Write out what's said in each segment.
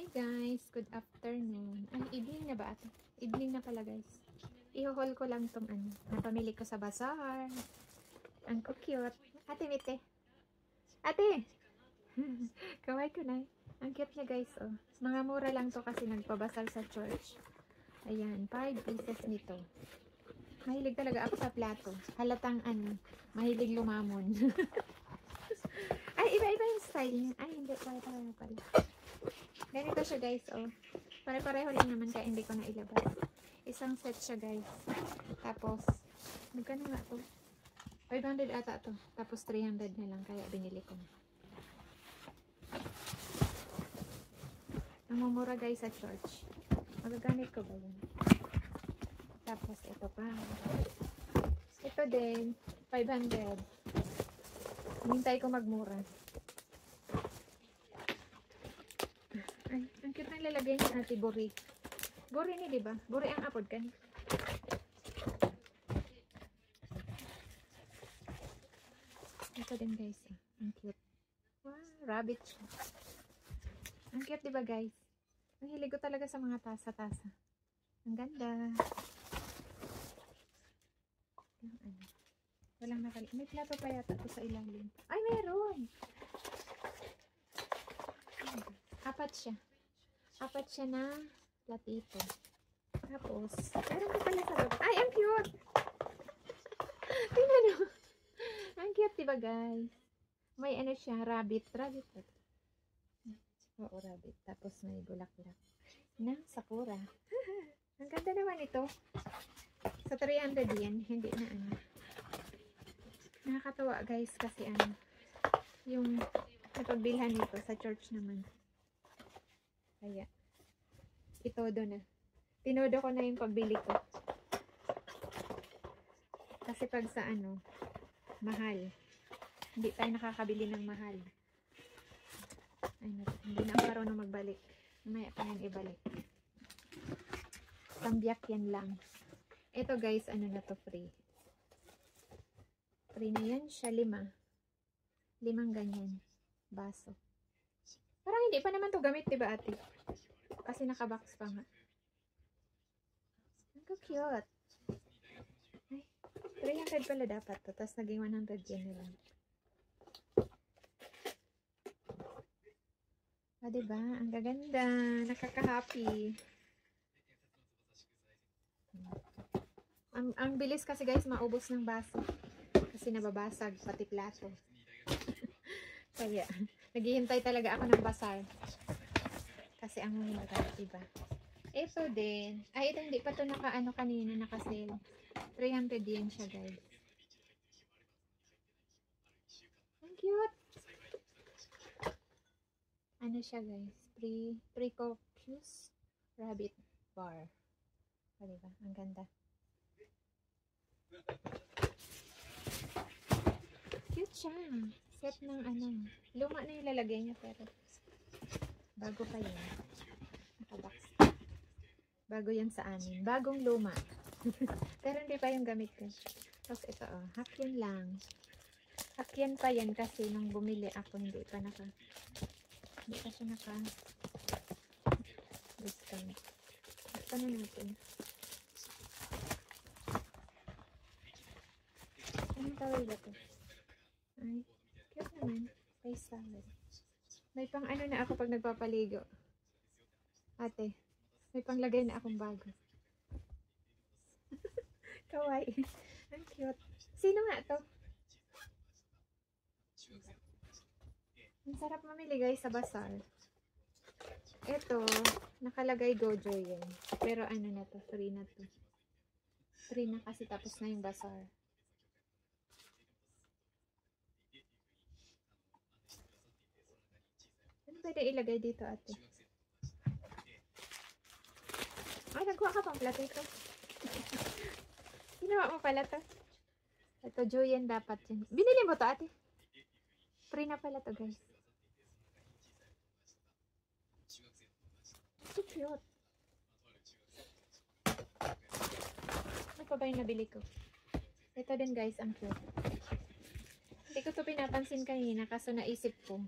Hi guys, good afternoon. Ay, evening na ba ito? Evening na pala guys. I-haul ko lang tong ano, napamili ko sa bazaar. Ang cute. Ate, mite. Ate! Kaway ko na. Ang cute niya guys, oh. Mga mura lang to kasi nagpabasal sa church. Ayan, 5 pieces nito. Mahilig talaga ako sa plato. Halatang ano, mahilig lumamon. Ay, iba-iba yung style niya. Ay, hindi. Pare-pareho. Ganito siya guys, oh. Pare-pareho lang naman kaya hindi ko na ilabas. Isang set siya guys. Tapos, magkano nga to? 500 ata to. Tapos 300 na lang kaya binili ko. Namumura guys sa church. Magagamit ko ba yun? Tapos ito pa. Ito din, 500. Hintay ko magmura. Ay, ang cute ng lalagay ni Ate Buri. Buri ni, diba? Buri ang apod kan. Ito din guys. Ang cute. Wow, rabbit siya. Ang cute diba guys? Ang hilig ko talaga sa mga tasa-tasa. Ang ganda. Walang nakal... May plato pa yata ito sa ilalim. Ay, meron! Apat siya. Apat siya na platito. Tapos, meron pa pala sa baba. Ay, ang cute! Tingnan mo. Ang cute, diba guys? May ano siya, rabbit. Rabbit. Oo, rabbit. Tapos may bulaklak ng sakura. Ang ganda naman ito. Sa 300 yan, hindi na ano. Nakakatawa guys kasi ano, yung napagbilhan nito sa church naman. Kaya, itodo na. Tinodo ko na yung pagbili ko. Kasi pag sa ano, mahal. Hindi tayo nakakabili ng mahal. Ay, hindi na ako marunong magbalik. Mamaya pa yan ibalik. Tambyak yan lang. Ito guys, ano na to, free. Free na yan siya, 5. 5 ganyan. Baso. Parang hindi pa naman to gamit, diba ate? Kasi nakabox pa nga. Ang cute. Ay, 300 pala dapat to. Tapos naging 100 yen na lang. Ah, diba? Ang gaganda. Nakaka-happy. Ang bilis kasi guys, maubos ng baso. Kasi nababasag, pati plato. Kaya, naghihintay talaga ako ng basar. Kasi ang mura, diba? Ito din. Ay, ito hindi pa ito naka-ano kanina, naka-sale. 300 yen siya guys. Ang cute! Ano siya guys? Pre-confuse rabbit bar. O, diba? Ang ganda. Cute siya. Set ng ano. Luma na yung lalagay niya pero bago pa yun. Nakabox. Bago yan sa amin. Bagong luma. Pero hindi pa yung gamit ko. Tapos ito oh. Hakyan lang. Hakyan pa yan kasi nung bumili ako hindi pa siya naka discount. Basta na natin. Anong tawag ba ito? Ay, cute naman. Face salad. May pang ano na ako pag nagpapaligo. Ate, may panglagay na akong bago. Kawaii. Ang cute. Sino nga to? Ang sarap mamili guys sa bazaar. Ito, nakalagay Gojo yan. Pero ano na to, free na to. Free na kasi tapos na yung bazaar. Ano pwede ilagay dito ate? Ay, nagkuha ka pang plato ito. Ginawa mo pala to. Ito, Joyen dapat yan. Binili mo to ate? Free na pala to guys. So cute. Ano pa ba yung nabili ko? Ito din guys, ang cute. Hindi ko to pinapansin kanina kaso naisip ko.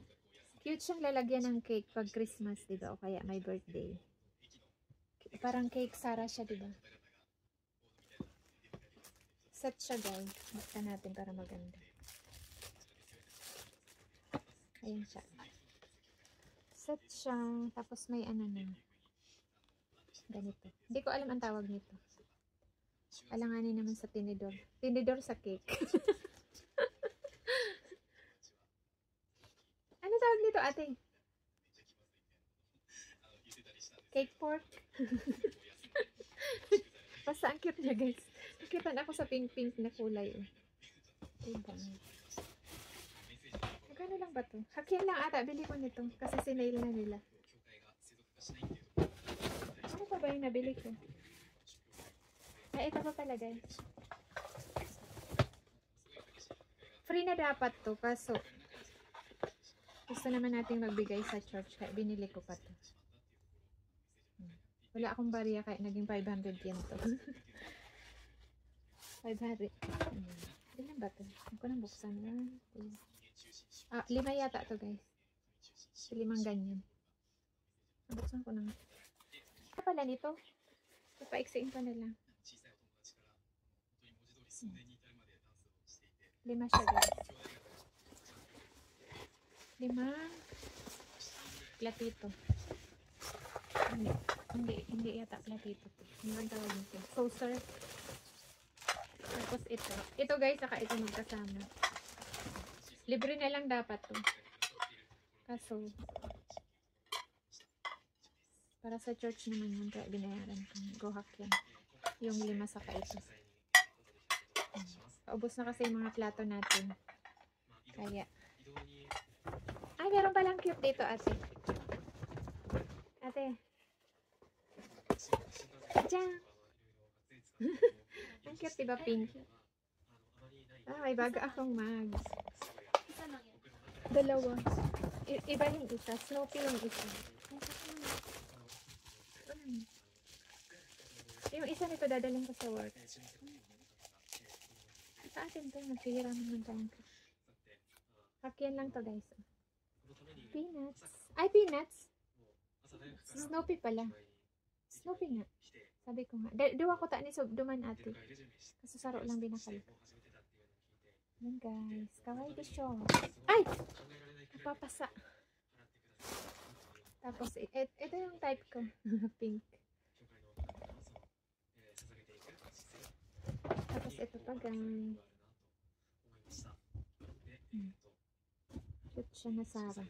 Cute siyang lalagyan ng cake pag Christmas, diba? O kaya may birthday. Parang cake Sara siya, diba? Set siya, guys. Buksan natin para maganda. Ayan siya. Set siya. Tapos may ano na. Ganito. Hindi ko alam ang tawag nito. Alanganin naman sa tinidor. Tinidor sa cake. Ano tawag nito, ate? Cake pork? Basta ang cute niya, guys. Nakita na ako sa pink-pink na kulay. Diba? Magkano lang ba to? Hakin lang ata. Bili ko nito. Kasi sinail na nila. Ano pa ba yung nabili ko? Ay, ito pa pala, guys. Free na dapat to. Kaso, gusto naman nating magbigay sa church. Kaya binili ko pa to. Wala akong bariya kaya naging 500 yen to. 500. Ilan ba to? Huwag ko nang buksan. 5 yata to, guys. 5 ganyan. Buksan ko na. Ano pala nito? Papaiksiin ko na lang. 5 siya, guys. 5 platito. Hindi yata platito. Ano ang tawag nito? Saucer. Tapos ito. Ito, guys, saka ito magkasama. Libre na lang dapat to. Kaso, para sa church naman yun. Kaya binayaran ko. Go hack yan. Yung 5 saka ito. Paubos na kasi yung mga plato natin. Kaya. Ay, meron palang cute dito, ate. Ate. Diyan. Ang cute, diba, pink? May bago akong mag. Dalawa. Iba yung isa. Snoopy yung isa. Yung isa nito dadalhin ko sa work. Sa atin to, nagsihira naman tayo. Hakyan lang to, guys. Peanuts. Ay, peanuts. Snoopy pala. Snoopy nga. Sabi ko nga. Duwa ko ta ni duman ate. Kasi saro lang binakal. Yan, guys. Kawaii de show. Ay! Napapasa. Tapos, ito yung type ko. Pink. Tapos, ito pa, guys. Cute siya na Sara.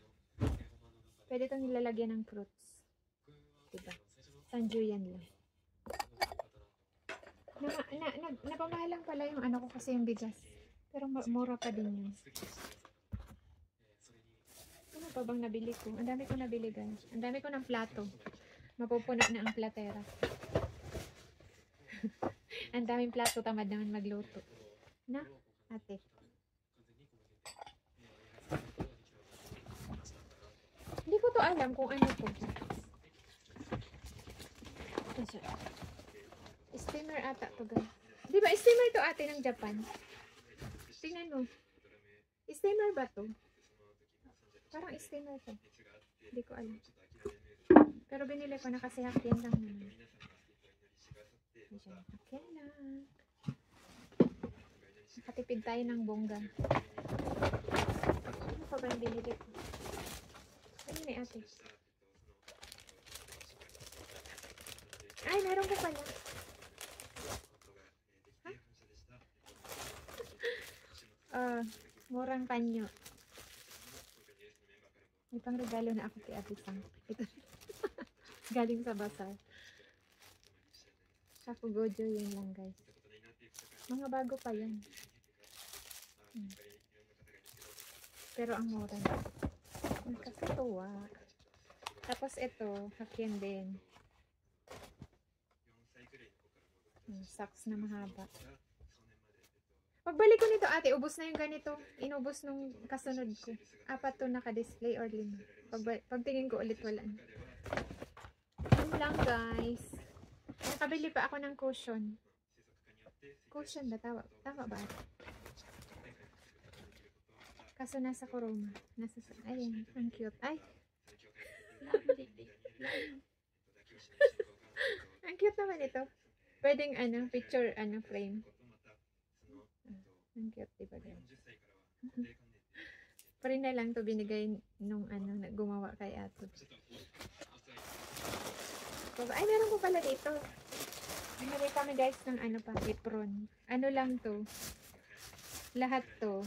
Pwede itong nilalagyan ng fruits. Diba? Sanjuyan lang. Napamahalang pala yung ano ko kasi yung bigas. Pero mura pa din yun. Ano pa bang nabili ko? Ang dami ko nabili, guys. Ang dami ko ng plato. Mapupuno na ang platera. Ang daming plato, tamad naman magluto. Na, ate. Hindi ko to alam kung ano to. Steamer ata to, guys. Di ba steamer to, ate, ng Japan? Tingnan mo. Steamer ba to? Parang steamer to. Hindi ko alam. Pero binili ko na kasi hakyan lang naman. Hakyan lang. Nakatipid tayo ng bongga. Ano pa ba yung binili ko? Ano ni ate? Ay, meron ko pala. Murang panyo. May pang regalo na ako kay Ate Sang. Ito. Galing sa bazaar. Shaku Gojo, yun lang, guys. Mga bago pa yan. Pero ang mura na. Nakakatuwa. Tapos ito, hakyan din. Socks na mahaba. Pagbalik ko nito, ate, ubos na yung ganito. Inubos nung kasunod ko. 4 to naka-display or 5. Pagtingin ko ulit, wala na. Yun lang, guys. Nakabili pa ako ng cushion. Cushion ba? Tama ba? Kaso nasa Kuruma. Ayun, ang cute. Ay, ang cute naman ito. Pwedeng picture, frame. Ang cute, diba guys? Pari na lang to binigay nung gumawa kay Ato. Ay, meron ko pala dito. Bumili kami guys ng apron. Ano lang to? Lahat to.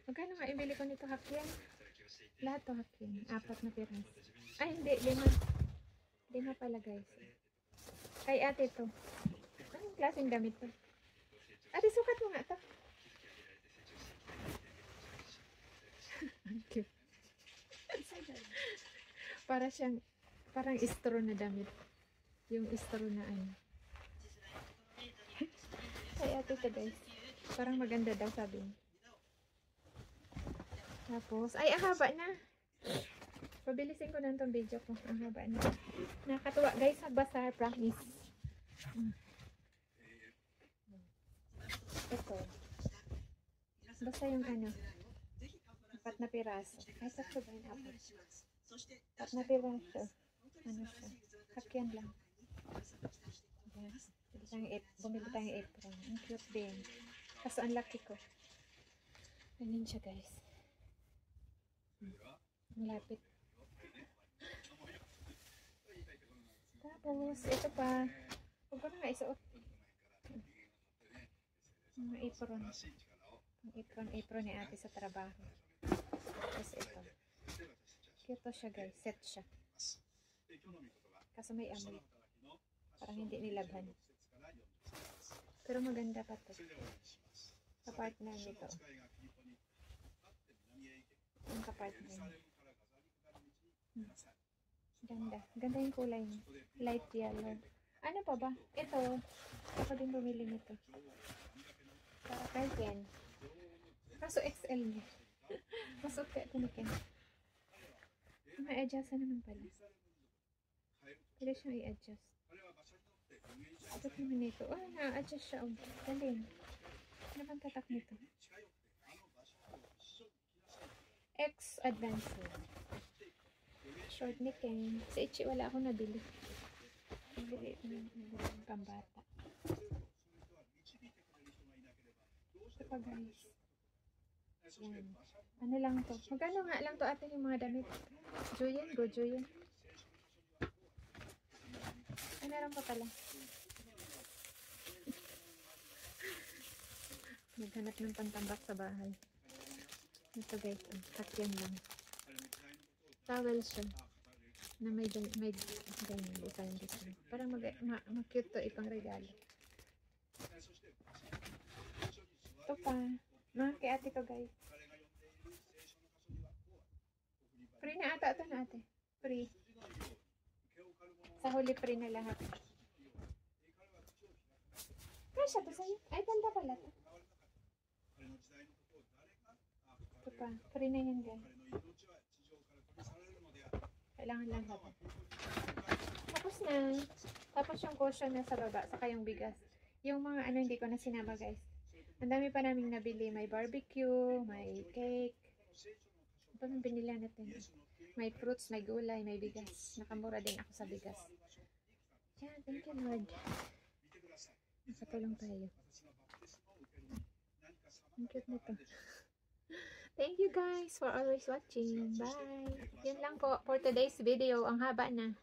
Magkano nga ibili ko nito, Hakyan? Lahat to Hakyan. 4 na piras. Ay, hindi. 5. 5 pala guys. Kay ate to. Anong klaseng damit to? Ate, sukat mo nga to. Cute. Parang straw na damit. Yung straw na Kay ate to guys. Parang maganda daw sabi niya. Tapos, ay, ang haba na. Pabilisin ko na itong video ko. Ang haba na. Nakakatuwa guys, sa bazaar, promise. Ito. Basta yung 4 na piraso. Ay, sakto ba yung 4 na piraso. Ano siya? Hakyan lang. Bumili tayong apron. Ang cute din. Kaso ang laki ko. Ganyan siya guys. Ang lapit. Tapos, ito pa. Huwag ko na nga isuot. Mga apron. Ang apron ni ate sa trabaho. Tapos ito. Cute siya guys. Set siya. Kaso may amoy. Parang hindi nilabhan. Pero maganda pa to. Sa partner nito. Ang kapartner niya. Ganda. Ganda yung kulay niya. Light yellow. Ano pa ba? Ito. Ako din bumili nito. Para kay Ken. Kaso XL niya. Mas okay ito ni Ken. Ma-adjust naman pala. Pwede siyang i-adjust. Ito naman nito. Oh, na-adjust siya. Galing. Ano bang tatak nito? X Advanced. Short ni Ken. Sa Ichi wala akong nabili. Nabili ng pambata. Ito pa guys. Yan. Ano lang to? Magkano nga lang to ate yung mga damit? Juyen? Go Juyen. Ay, meron pa pala. Naghanap ng pantambak sa bahay. Ito guys, Hakyan lang. Towel siya. Na may ganyan, design. Parang mag-cute to ipang regalo. Ito pa. Mga kay ate ko guys. Free na ata ito na ate. Free. Sa huli free na lahat. Kasya to sa'yo. Ay, ganda pala to. Ito pa. Free na yan guys. Kailangan lang haba. Tapos na. Tapos yung cushion na sa baba. Saka yung bigas. Yung mga hindi ko na sinama guys. Ang dami pa naming nabili. May barbecue. May cake. Ito nang binila natin. May fruits, may gulay, may bigas. Nakamura din ako sa bigas. Yeah, thank you Lord. Nakatulong tayo. Ang cute nito. Thank you guys for always watching. Bye! Yun lang po for today's video. Ang haba na.